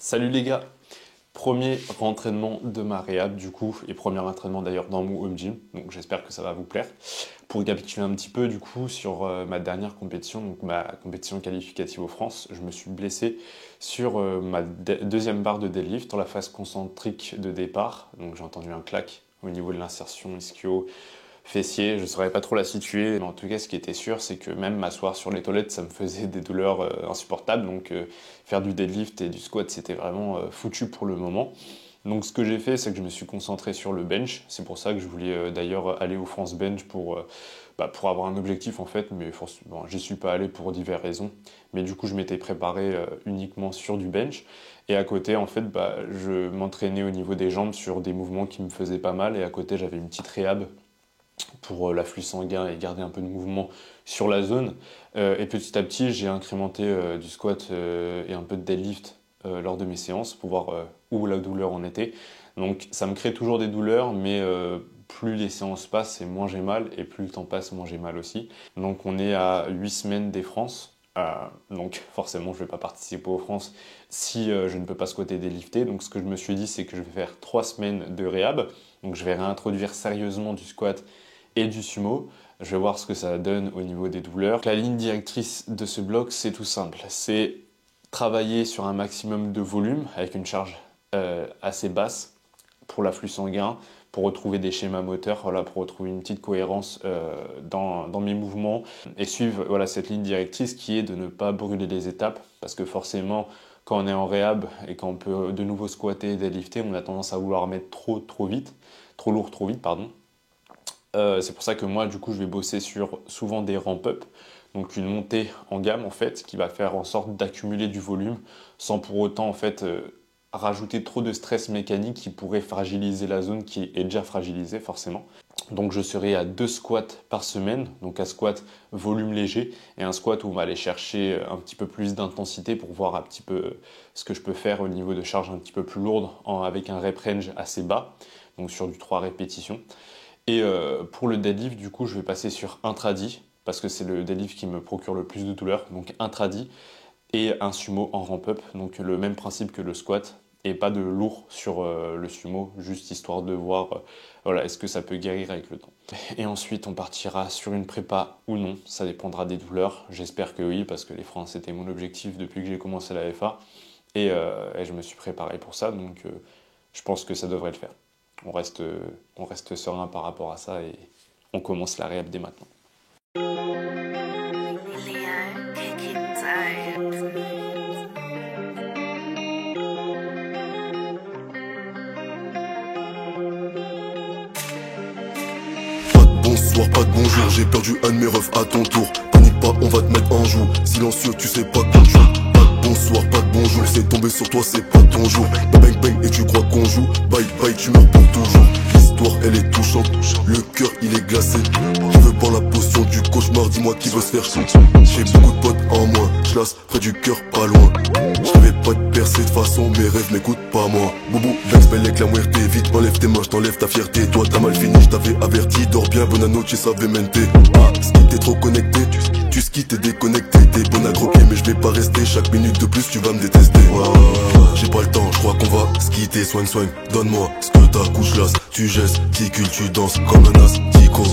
Salut les gars, premier entraînement de ma réhab du coup, et premier entraînement d'ailleurs dans mon home gym, donc j'espère que ça va vous plaire. Pour récapituler un petit peu du coup sur ma dernière compétition, donc ma compétition qualificative aux France, je me suis blessé sur ma deuxième barre de deadlift dans la phase concentrique de départ, donc j'ai entendu un clac au niveau de l'insertion ischio fessier, je ne saurais pas trop la situer, mais en tout cas ce qui était sûr c'est que même m'asseoir sur les toilettes ça me faisait des douleurs insupportables, donc faire du deadlift et du squat c'était vraiment foutu pour le moment. Donc ce que j'ai fait c'est que je me suis concentré sur le bench, c'est pour ça que je voulais d'ailleurs aller au France Bench pour avoir un objectif en fait, mais bon, j'y suis pas allé pour diverses raisons, mais du coup je m'étais préparé uniquement sur du bench. Et à côté, en fait, je m'entraînais au niveau des jambes sur des mouvements qui me faisaient pas mal. Et à côté, j'avais une petite réhab pour l'afflux sanguin et garder un peu de mouvement sur la zone. Et petit à petit, j'ai incrémenté du squat et un peu de deadlift lors de mes séances pour voir où la douleur en était. Donc ça me crée toujours des douleurs, mais plus les séances passent et moins j'ai mal, et plus le temps passe, moins j'ai mal aussi. Donc on est à 8 semaines des France. Donc forcément je ne vais pas participer aux France si je ne peux pas squatter et deadlifter. Donc ce que je me suis dit c'est que je vais faire 3 semaines de réhab. Donc je vais réintroduire sérieusement du squat et du sumo. Je vais voir ce que ça donne au niveau des douleurs. La ligne directrice de ce bloc, c'est tout simple. C'est travailler sur un maximum de volume avec une charge assez basse pour l'afflux sanguin, pour retrouver des schémas moteurs, voilà, pour retrouver une petite cohérence dans mes mouvements et suivre voilà, cette ligne directrice qui est de ne pas brûler les étapes, parce que forcément, quand on est en réhab et quand on peut de nouveau squatter et deadlifter, on a tendance à vouloir mettre trop vite, trop lourd trop vite, pardon. C'est pour ça que moi, du coup, je vais bosser sur souvent des ramp-up, donc une montée en gamme en fait, qui va faire en sorte d'accumuler du volume sans pour autant en fait rajouter trop de stress mécanique qui pourrait fragiliser la zone qui est déjà fragilisée forcément. Donc je serai à 2 squats par semaine, donc un squat volume léger et un squat où on va aller chercher un petit peu plus d'intensité pour voir un petit peu ce que je peux faire au niveau de charge un petit peu plus lourde avec un rep range assez bas, donc sur du 3 répétitions. Et pour le deadlift, du coup, je vais passer sur un tradi, parce que c'est le deadlift qui me procure le plus de douleur. Donc un tradi et un sumo en ramp-up, donc le même principe que le squat, et pas de lourd sur le sumo, juste histoire de voir voilà, est-ce que ça peut guérir avec le temps. Et ensuite, on partira sur une prépa ou non, ça dépendra des douleurs. J'espère que oui, parce que les freins, c'était mon objectif depuis que j'ai commencé la FA, et je me suis préparé pour ça, donc je pense que ça devrait le faire. On reste serein par rapport à ça et on commence la réhab dès maintenant. Bonsoir, pas de bonjour, j'ai perdu un de mes refs à ton tour. Panique pas, on va te mettre en joue. Silencieux, tu sais pas qu'on joue. Pas de bonsoir, pas de bonjour, c'est tombé sur toi, c'est pas ton jour. Bang bang et tu crois qu'on joue. Bye bye, tu meurs pour toujours. L'histoire elle est touchante, le cœur il est glacé. Je veux pas la potion du cauchemar, dis-moi qui veut se faire chier. J'ai beaucoup de potes en moins, je lasse près du cœur pas loin. Je rêvais pas de percer de façon, mes rêves m'écoutent pas moi. Boubou, vex, belle avec la muerte, vite enlève tes mains, j't'enlève ta fierté. Toi t'as mal fini, j't'avais averti, dors bien, bonne noche, savemente. Ah, ski t'es trop connecté, tu skis t'es déconnecté. T'es bon à croquer mais je vais pas rester, chaque minute de plus tu vas me détester. J'ai pas le temps, je crois qu'on va skitter, soigne, donne-moi ce que ta couche lasse. Tu gestes, ticule, tu danses comme un as, tico.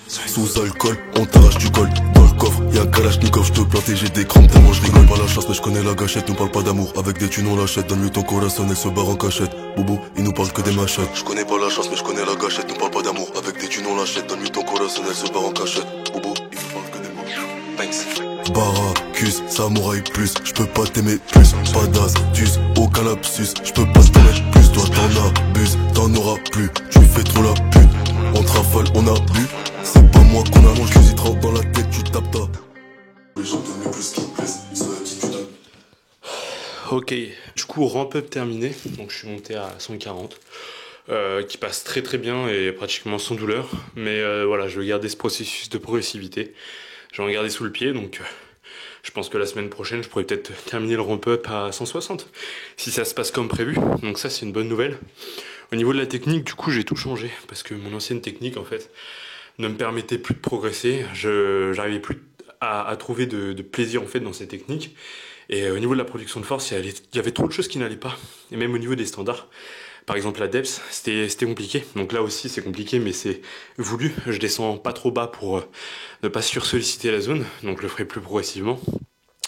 Sous alcool, on t'arrache du col. Dans le coffre, y'a un kalachnikov, j'te planter, j'ai des crampes tellement je rigole pas la chasse, mais je connais la gâchette. Nous parle pas d'amour, avec des thunes on l'achète. Donne-lui ton corazon, elle se barre en cachette. Boubou, il nous parle que des machettes. Je connais pas la chance, mais je connais la gâchette. Nous parle pas d'amour, avec des thunes on l'achète. Donne-lui ton corazon, elle se barre en cachette. Boubou, il nous parle que des machettes. Baracus, samouraï plus, j'peux pas t'aimer plus. Pas d'astuce, aucun lapsus, j'peux pas te mettre plus. Toi t'en abuses, t'en auras plus. Tu fais trop la pute, on te rafale, on a bu. C'est pas moi qu'on a mangé, j'y trempe dans la tête, tu tapes ta. Les gens t'aiment plus qu'ils te plaisent, ils sont attitudineux. Ok, du coup ramp-up terminé, donc je suis monté à 140, qui passe très très bien et pratiquement sans douleur, mais voilà, je vais garder ce processus de progressivité, je vais en garder sous le pied, donc je pense que la semaine prochaine je pourrais peut-être terminer le ramp-up à 160, si ça se passe comme prévu, donc ça c'est une bonne nouvelle. Au niveau de la technique, du coup j'ai tout changé, parce que mon ancienne technique en fait ne me permettait plus de progresser, j'arrivais plus à trouver de plaisir en fait dans ces techniques. Et au niveau de la production de force, il y avait trop de choses qui n'allaient pas. Et même au niveau des standards. Par exemple, la depth, c'était compliqué. Donc là aussi, c'est compliqué, mais c'est voulu. Je descends pas trop bas pour ne pas sursolliciter la zone. Donc je le ferai plus progressivement.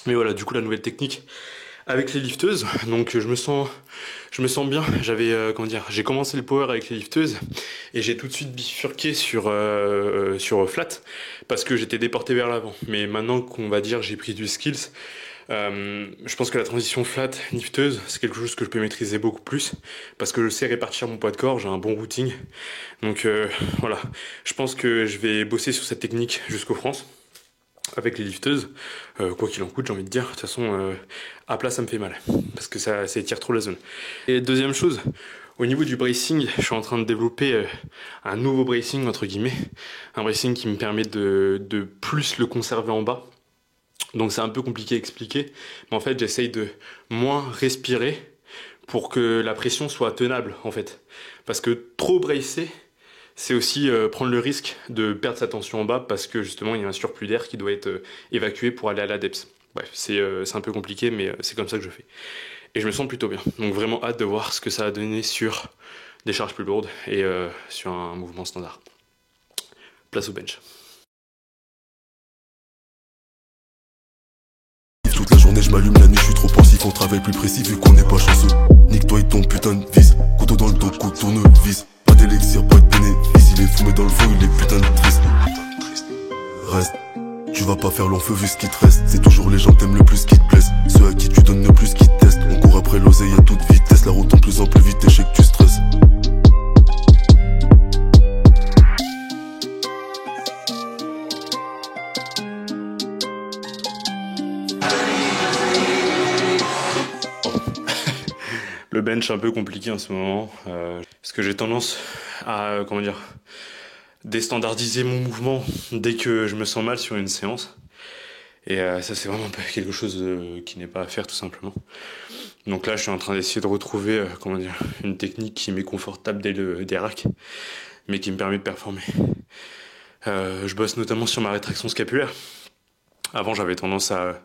Mais voilà, du coup, la nouvelle technique avec les lifteuses. Donc je me sens bien. J'ai commencé le power avec les lifteuses et j'ai tout de suite bifurqué sur flat parce que j'étais déporté vers l'avant. Mais maintenant qu'on va dire j'ai pris du skills, je pense que la transition flat lifteuse c'est quelque chose que je peux maîtriser beaucoup plus parce que je sais répartir mon poids de corps, j'ai un bon routing. Donc voilà, je pense que je vais bosser sur cette technique jusqu'aux France avec les lifteuses, quoi qu'il en coûte, j'ai envie de dire. De toute façon, à plat, ça me fait mal, parce que ça étire trop la zone. Et deuxième chose, au niveau du bracing, je suis en train de développer un nouveau bracing, entre guillemets. Un bracing qui me permet de plus le conserver en bas. Donc c'est un peu compliqué à expliquer, mais en fait, j'essaye de moins respirer pour que la pression soit tenable, en fait. Parce que trop bracer, c'est aussi prendre le risque de perdre sa tension en bas parce que justement il y a un surplus d'air qui doit être évacué pour aller à la depth. Bref, c'est un peu compliqué, mais c'est comme ça que je fais. Et je me sens plutôt bien. Donc vraiment hâte de voir ce que ça a donné sur des charges plus lourdes et sur un mouvement standard. Place au bench. Toute la journée je m'allume, la nuit je suis trop pensif. On travaille plus précis vu qu'on n'est pas chanceux. Nique-toi et ton putain de vis. Couteau dans le dos, couteau tournevis. Pas d'élixir, pas de bénéfice. Il est fumé dans le fond, il est putain de triste. Reste, tu vas pas faire long feu vu ce qui te reste. C'est toujours les gens t'aiment le plus qui te blessent. Ceux à qui tu donnes le plus qui te testent. On court après l'oseille à toute vitesse. La route en plus vite et je sais que tu stresses. Le bench un peu compliqué en ce moment, parce que j'ai tendance à, déstandardiser mon mouvement dès que je me sens mal sur une séance. Et ça c'est vraiment quelque chose qui n'est pas à faire tout simplement. Donc là je suis en train d'essayer de retrouver une technique qui m'est confortable dès le rack, mais qui me permet de performer. Je bosse notamment sur ma rétraction scapulaire. Avant j'avais tendance à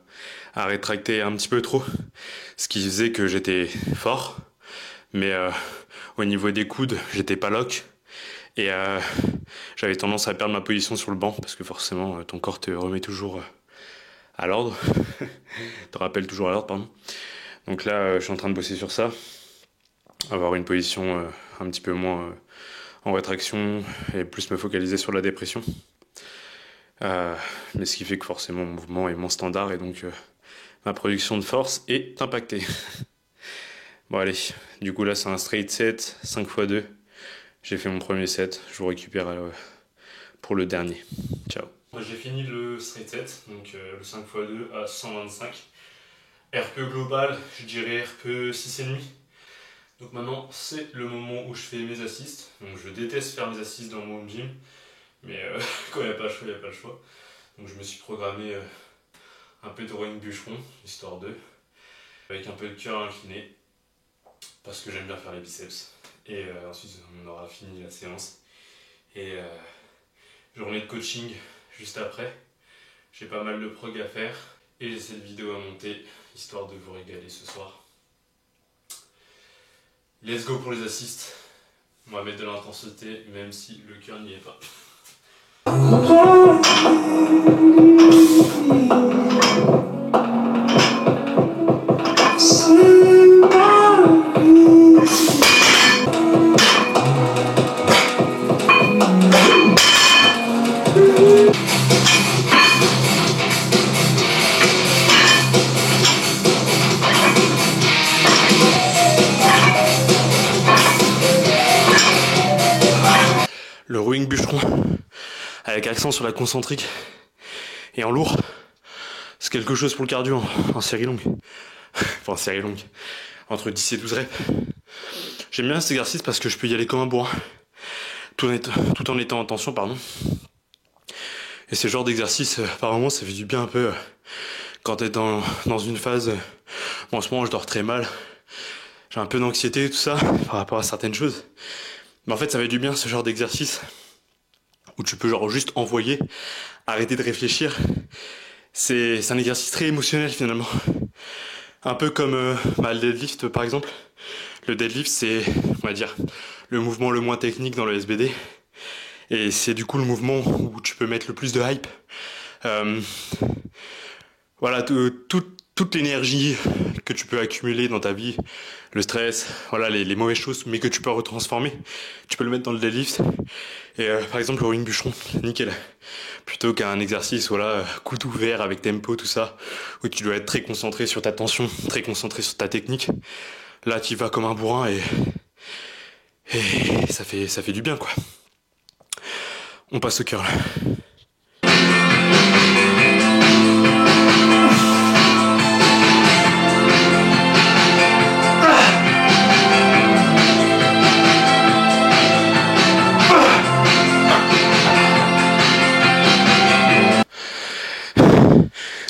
rétracter un petit peu trop, ce qui faisait que j'étais fort, mais au niveau des coudes j'étais pas lock. Et j'avais tendance à perdre ma position sur le banc, parce que forcément ton corps te remet toujours à l'ordre, te rappelle toujours à l'ordre, pardon. Donc là je suis en train de bosser sur ça, avoir une position un petit peu moins en rétraction et plus me focaliser sur la dépression. Mais ce qui fait que forcément mon mouvement est moins standard et donc ma production de force est impactée. Bon allez, du coup là c'est un straight set, 5x2. J'ai fait mon premier set, je vous récupère pour le dernier. Ciao. J'ai fini le straight set, donc le 5x2 à 125. RPE global, je dirais RPE 6,5. Donc maintenant c'est le moment où je fais mes assists. Donc je déteste faire mes assists dans mon gym, mais quand il n'y a pas le choix, il n'y a pas le choix. Donc je me suis programmé un peu de rowing bûcheron, histoire de, avec un peu de cœur incliné, parce que j'aime bien faire les biceps. Et ensuite on aura fini la séance. Et journée de coaching juste après. J'ai pas mal de prog à faire. Et j'ai cette vidéo à monter, histoire de vous régaler ce soir. Let's go pour les assists. On va mettre de l'intensité, même si le cœur n'y est pas. Le rowing bûcheron, avec accent sur la concentrique et en lourd, c'est quelque chose pour le cardio en série longue. Enfin, en série longue, entre 10 et 12 reps. J'aime bien cet exercice parce que je peux y aller comme un bourrin, tout en étant en tension, pardon. Et c'est le genre d'exercice, par moments, ça fait du bien un peu quand t'es dans une phase. Bon, en ce moment, je dors très mal. J'ai un peu d'anxiété et tout ça par rapport à certaines choses. Mais en fait, ça fait du bien ce genre d'exercice où tu peux genre juste envoyer, arrêter de réfléchir. C'est un exercice très émotionnel finalement. Un peu comme le deadlift par exemple. Le deadlift c'est, on va dire, le mouvement le moins technique dans le SBD. Et c'est du coup le mouvement où tu peux mettre le plus de hype. Euh, voilà, toute l'énergie que tu peux accumuler dans ta vie, le stress, voilà, les mauvaises choses, mais que tu peux retransformer, tu peux le mettre dans le deadlift. Et par exemple, le rowing bûcheron, nickel. Plutôt qu'un exercice, voilà, coude ouvert avec tempo, tout ça, où tu dois être très concentré sur ta tension, très concentré sur ta technique. Là, tu y vas comme un bourrin et ça fait du bien, quoi. On passe au curl.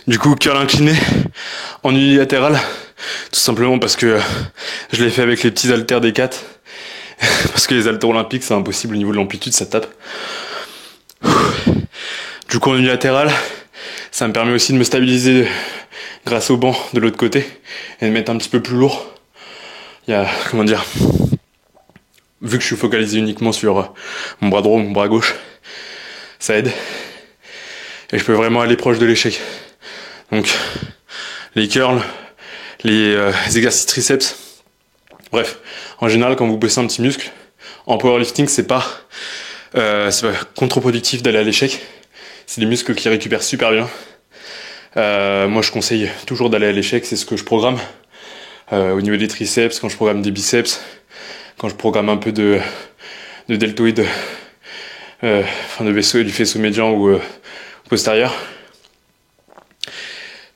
Du coup, curl incliné en unilatéral, tout simplement parce que je l'ai fait avec les petits haltères des 4. Parce que les haltères olympiques, c'est impossible au niveau de l'amplitude, ça tape. Du coup, en unilatéral, ça me permet aussi de me stabiliser grâce au banc de l'autre côté et de mettre un petit peu plus lourd. Il y a, comment dire, vu que je suis focalisé uniquement sur mon bras droit ou mon bras gauche, ça aide. Et je peux vraiment aller proche de l'échec. Donc, les curls, les exercices triceps. Bref, en général, quand vous bossez un petit muscle, en powerlifting, c'est pas contre-productif d'aller à l'échec. C'est des muscles qui récupèrent super bien. Moi, je conseille toujours d'aller à l'échec, c'est ce que je programme. Au niveau des triceps, quand je programme des biceps, quand je programme un peu de deltoïde, du faisceau médian ou postérieur.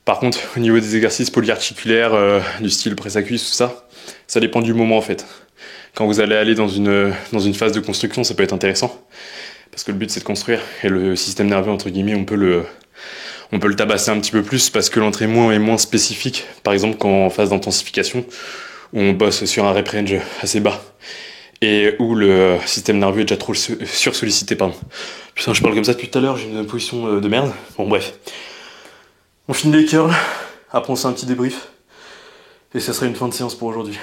Par contre, au niveau des exercices polyarticulaires, du style presse à cuisse, tout ça, ça dépend du moment en fait. Quand vous allez aller dans une phase de construction, ça peut être intéressant. Parce que le but c'est de construire. Et le système nerveux, entre guillemets, on peut le tabasser un petit peu plus parce que l'entraînement est moins spécifique. Par exemple, quand en phase d'intensification, où on bosse sur un rep range assez bas. Et où le système nerveux est déjà trop sursollicité, pardon. Putain, je parle comme ça depuis tout à l'heure, j'ai une position de merde. Bon, bref. On finit les curls, après on fait un petit débrief, et ça serait une fin de séance pour aujourd'hui.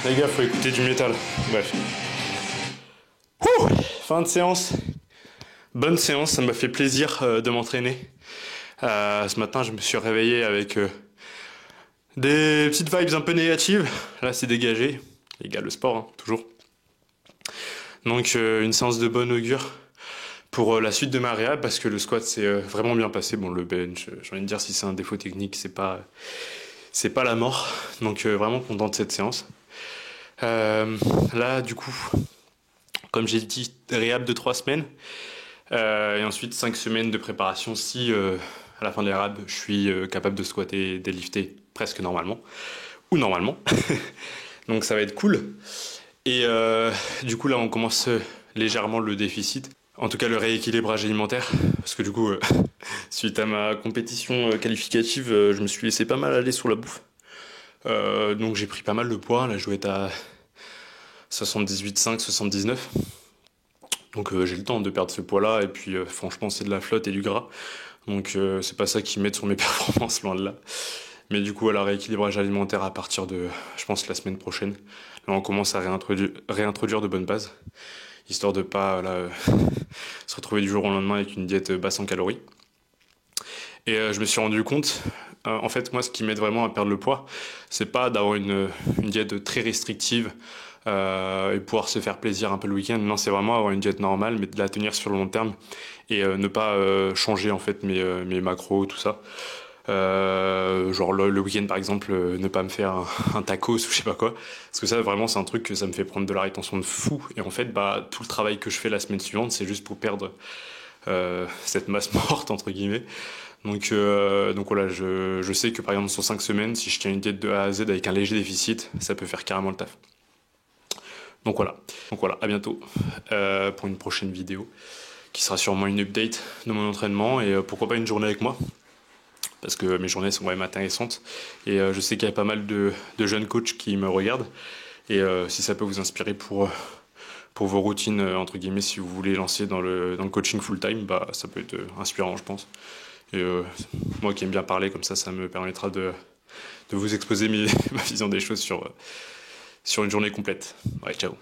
Les gars, faut écouter du métal. Bref. Fin de séance. Bonne séance, ça m'a fait plaisir de m'entraîner. Ce matin, je me suis réveillé avec des petites vibes un peu négatives. Là, c'est dégagé. Les gars, le sport, hein, toujours. Donc, une séance de bon augure pour la suite de ma réhab parce que le squat s'est vraiment bien passé. Bon, le bench, j'ai envie de dire si c'est un défaut technique, c'est pas la mort. Donc, vraiment content de cette séance. Là, du coup, comme j'ai dit, réhab de 3 semaines. Et ensuite 5 semaines de préparation si à la fin de la réhab, je suis capable de squatter et délifter presque normalement. Ou normalement. Donc ça va être cool. Et du coup, là, on commence légèrement le déficit. En tout cas, le rééquilibrage alimentaire. Parce que du coup, suite à ma compétition qualificative, je me suis laissé pas mal aller sur la bouffe. Donc j'ai pris pas mal de poids. Là, je dois être à 78,5, 79. Donc j'ai le temps de perdre ce poids-là. Et puis franchement, c'est de la flotte et du gras. Donc c'est pas ça qui m'aide sur mes performances, loin de là. Mais du coup, voilà, rééquilibrage alimentaire à partir de, je pense, la semaine prochaine. Là, on commence à réintroduire de bonnes bases. Histoire de pas se retrouver du jour au lendemain avec une diète basse en calories. Et je me suis rendu compte, en fait, moi, ce qui m'aide vraiment à perdre le poids, c'est pas d'avoir une diète très restrictive, et pouvoir se faire plaisir un peu le week-end. Non, c'est vraiment avoir une diète normale, mais de la tenir sur le long terme et ne pas changer en fait mes macros, tout ça. Genre le week-end par exemple, ne pas me faire un tacos ou je sais pas quoi, parce que ça vraiment c'est un truc que ça me fait prendre de la rétention de fou, et en fait bah tout le travail que je fais la semaine suivante c'est juste pour perdre cette masse morte entre guillemets. Donc voilà, je sais que par exemple sur 5 semaines, si je tiens une diète de A à Z avec un léger déficit, ça peut faire carrément le taf. Donc voilà, à bientôt pour une prochaine vidéo qui sera sûrement une update de mon entraînement, et pourquoi pas une journée avec moi, parce que mes journées sont quand même intéressantes, et je sais qu'il y a pas mal de jeunes coachs qui me regardent, et si ça peut vous inspirer pour vos routines, entre guillemets, si vous voulez lancer dans le coaching full time, bah ça peut être inspirant je pense. Et moi qui aime bien parler comme ça me permettra de vous exposer ma vision des choses sur une journée complète. Ouais, ciao.